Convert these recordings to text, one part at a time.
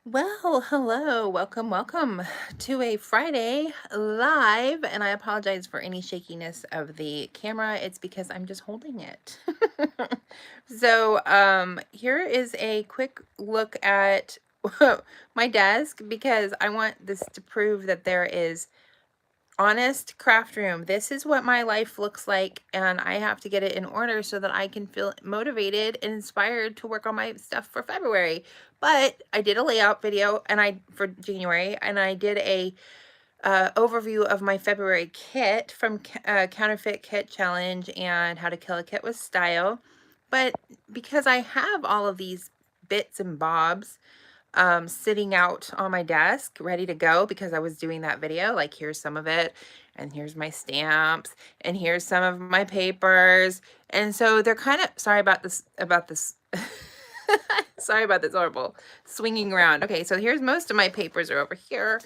Well, hello, welcome to a Friday live, and I apologize for any shakiness of the camera. It's because I'm just holding it. Here is a quick look at my desk because I want this to prove that there is honest craft room. This is what my life looks like, and I have to get it in order so that I can feel motivated and inspired to work on my stuff for February. But I did a layout video for January, and I did a overview of my February kit from Counterfeit Kit Challenge and How to Kill a Kit with Style. But because I have all of these bits and bobs sitting out on my desk ready to go because I was doing that video, like here's some of it, and here's my stamps, and here's some of my papers. And so they're kind of, sorry about this sorry about this horrible swinging around. Okay, so here's most of my papers are over here,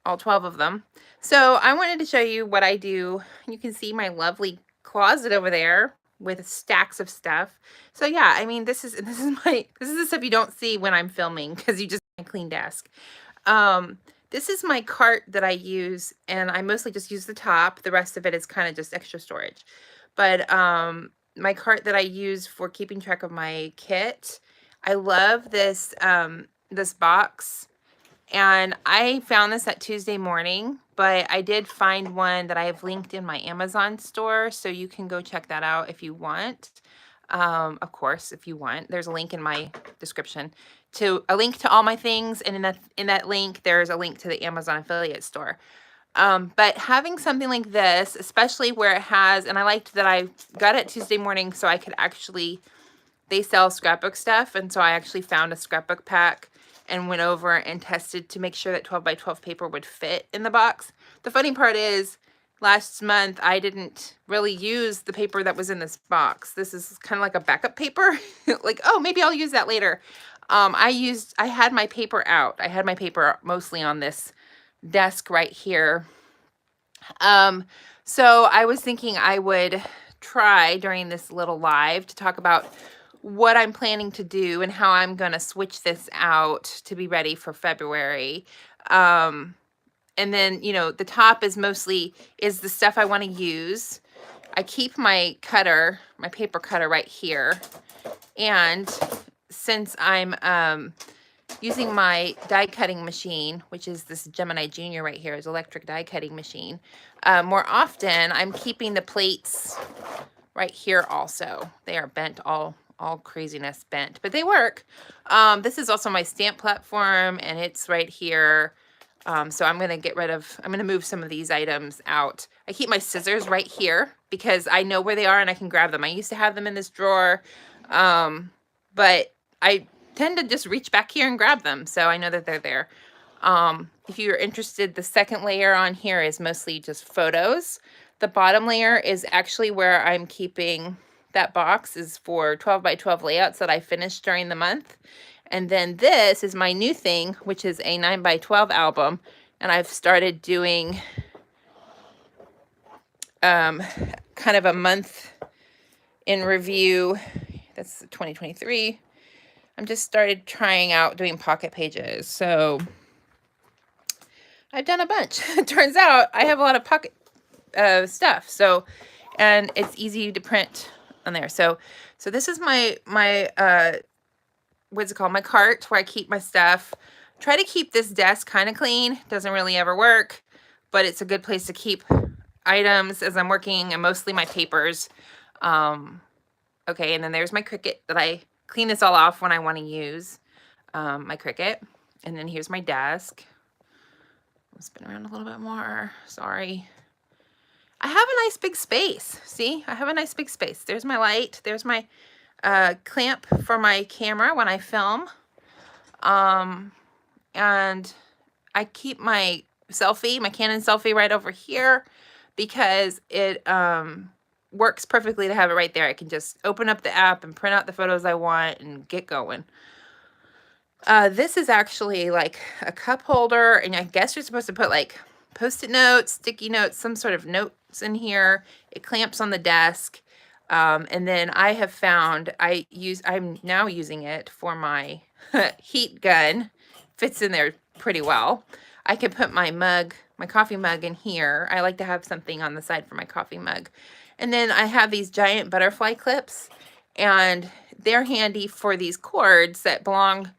all 12 of them. So I wanted to show you what I do. You can see my lovely closet over there with stacks of stuff. So yeah, I mean, this is the stuff you don't see when I'm filming because you just see my clean desk. This is my cart that I use, and I mostly just use the top. The rest of it is kind of just extra storage. But my cart that I use for keeping track of my kit, I love this this box. And I found this at Tuesday morning, but I did find one that I have linked in my Amazon store, so you can go check that out if you want. Of course, if you want, there's a link in my description to a link to all my things, and in that link, there's a link to the Amazon affiliate store. But having something like this, especially where it has, and I liked that I got it Tuesday morning, so I could actually, they sell scrapbook stuff, and so I actually found a scrapbook pack and went over and tested to make sure that 12 by 12 paper would fit in the box. The funny part is, last month I didn't really use the paper that was in this box. This is kind of like a backup paper. Like, oh, maybe I'll use that later. I had my paper out. I had my paper mostly on this desk right here. So I was thinking I would try during this little live to talk about what I'm planning to do and how I'm going to switch this out to be ready for February. And then, you know, the top is the stuff I want to use. I keep my cutter, my paper cutter right here. And since I'm using my die cutting machine, which is this Gemini Junior right here, is electric die cutting machine, more often I'm keeping the plates right here also. They are bent, all craziness bent, but they work. This is also my stamp platform, and it's right here. So I'm gonna move some of these items out. I keep my scissors right here because I know where they are and I can grab them. I used to have them in this drawer, but I tend to just reach back here and grab them, so I know that they're there. If you're interested, the second layer on here is mostly just photos. The bottom layer is actually where I'm keeping, that box is for 12 by 12 layouts that I finished during the month. And then this is my new thing, which is a 9 by 12 album. And I've started doing kind of a month in review. That's 2023. I'm just started trying out doing pocket pages. So I've done a bunch. It turns out I have a lot of pocket stuff. So, and it's easy to print on there. So this is my what's it called? My cart where I keep my stuff. Try to keep this desk kind of clean. Doesn't really ever work, but it's a good place to keep items as I'm working, and mostly my papers. Okay, and then there's my Cricut that I clean this all off when I want to use my Cricut. And then here's my desk. I'll spin around a little bit more. Sorry. I have a nice big space. See, I have a nice big space. There's my light. There's my clamp for my camera when I film. And I keep my Canon selfie right over here because it works perfectly to have it right there. I can just open up the app and print out the photos I want and get going. This is actually like a cup holder, and I guess you're supposed to put like Post-it notes, sticky notes, some sort of notes in here. It clamps on the desk. And then I have found I'm now using it for my heat gun. fits in there pretty well. I can put my mug, my coffee mug in here. I like to have something on the side for my coffee mug. And then I have these giant butterfly clips, and they're handy for these cords that belong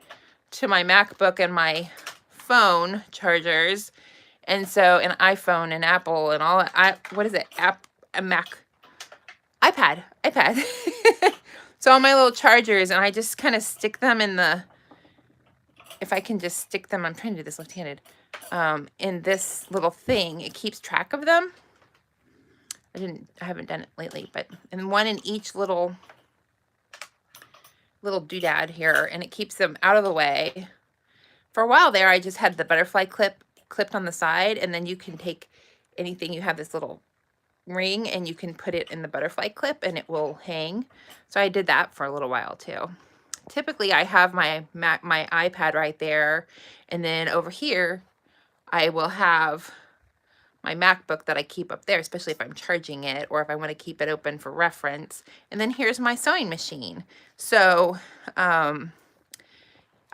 to my MacBook and my phone chargers. And so an iPhone and Apple and all that. What is it? A Mac. iPad. So all my little chargers, and I just kind of stick them in the, if I can just stick them, I'm trying to do this left-handed, in this little thing. It keeps track of them. I haven't done it lately, but, and one in each little doodad here, and it keeps them out of the way. For a while there, I just had the butterfly clipped on the side, and then you can take anything, you have this little ring and you can put it in the butterfly clip and it will hang. So I did that for a little while too. Typically I have my iPad right there, and then over here I will have my MacBook that I keep up there, especially if I'm charging it or if I want to keep it open for reference. And then here's my sewing machine. So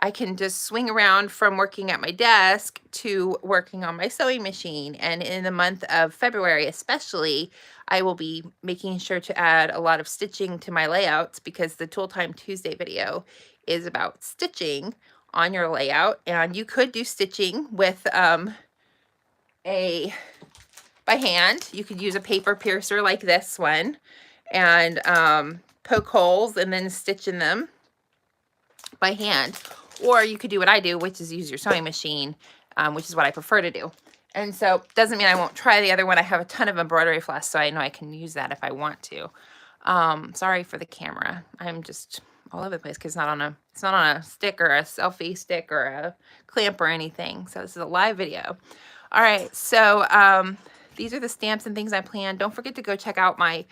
I can just swing around from working at my desk to working on my sewing machine. And in the month of February especially, I will be making sure to add a lot of stitching to my layouts, because the Tool Time Tuesday video is about stitching on your layout. And you could do stitching with by hand. You could use a paper piercer like this one and poke holes and then stitch in them by hand. Or you could do what I do, which is use your sewing machine, which is what I prefer to do. And so doesn't mean I won't try the other one. I have a ton of embroidery floss, so I know I can use that if I want to. Sorry for the camera. I'm just all over the place because it's not on a stick or a selfie stick or a clamp or anything. So this is a live video. All right, so these are the stamps and things I planned. Don't forget to go check out my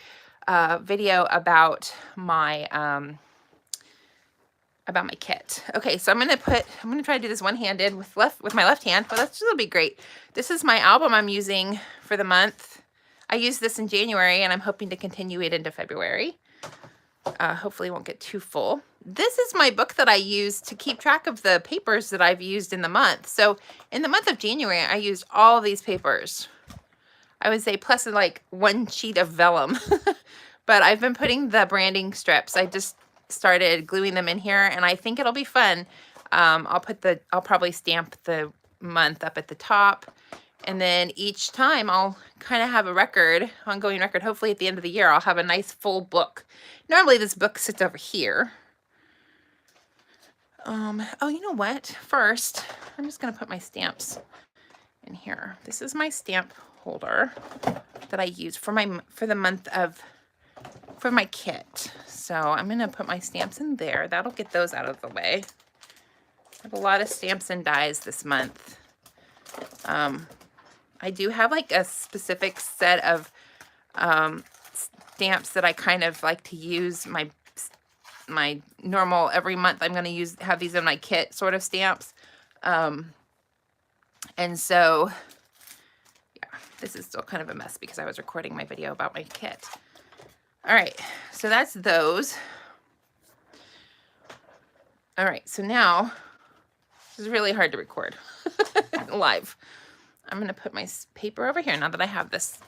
video about my kit. Okay, so I'm gonna try to do this one-handed with my left hand. Well, that'll be great. This is my album I'm using for the month. I used this in January, and I'm hoping to continue it into February. Hopefully it won't get too full. This is my book that I use to keep track of the papers that I've used in the month. So in the month of January, I used all these papers. I would say plus like one sheet of vellum. But I've been putting the branding strips. I just started gluing them in here, and I think it'll be fun. I'll probably stamp the month up at the top, and then each time I'll kind of have a ongoing record. Hopefully at the end of the year I'll have a nice full book. Normally this book sits over here. Oh, you know what? First, I'm just gonna put my stamps in here. This is my stamp holder that I use for my kit. So I'm going to put my stamps in there. That'll get those out of the way. I have a lot of stamps and dies this month. I do have like a specific set of stamps that I kind of like to use, my normal every month I'm going to have these in my kit sort of stamps. And so yeah, this is still kind of a mess because I was recording my video about my kit. All right, so that's those. All right, so now, this is really hard to record live. I'm going to put my paper over here now that I have this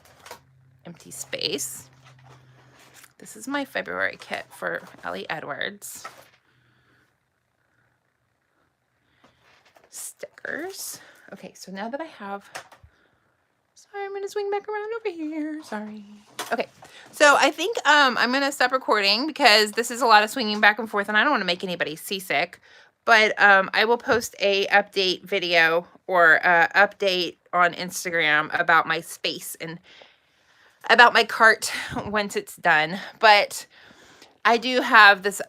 empty space. This is my February kit for Ellie Edwards. Stickers. Okay, so now that I have... Sorry, I'm going to swing back around over here. Sorry. Okay, so I think I'm going to stop recording because this is a lot of swinging back and forth, and I don't want to make anybody seasick. But I will post a update video or update on Instagram about my space and about my cart once it's done. But I do have this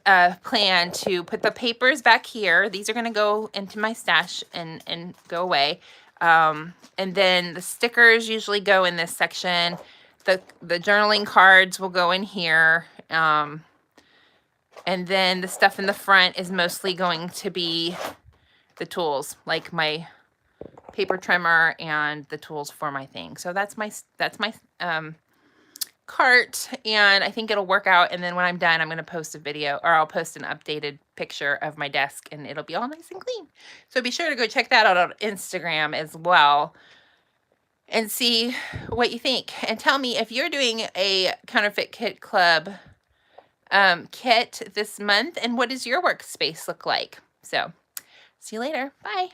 plan to put the papers back here. These are going to go into my stash and go away. And then the stickers usually go in this section. The journaling cards will go in here. And then the stuff in the front is mostly going to be the tools, like my paper trimmer and the tools for my thing. So that's my cart, and I think it'll work out. And then when I'm done, I'm going to post a video, or I'll post an updated picture of my desk, and it'll be all nice and clean. So be sure to go check that out on Instagram as well and see what you think. And tell me if you're doing a Counterfeit Kit Club kit this month, and what does your workspace look like? So see you later. Bye.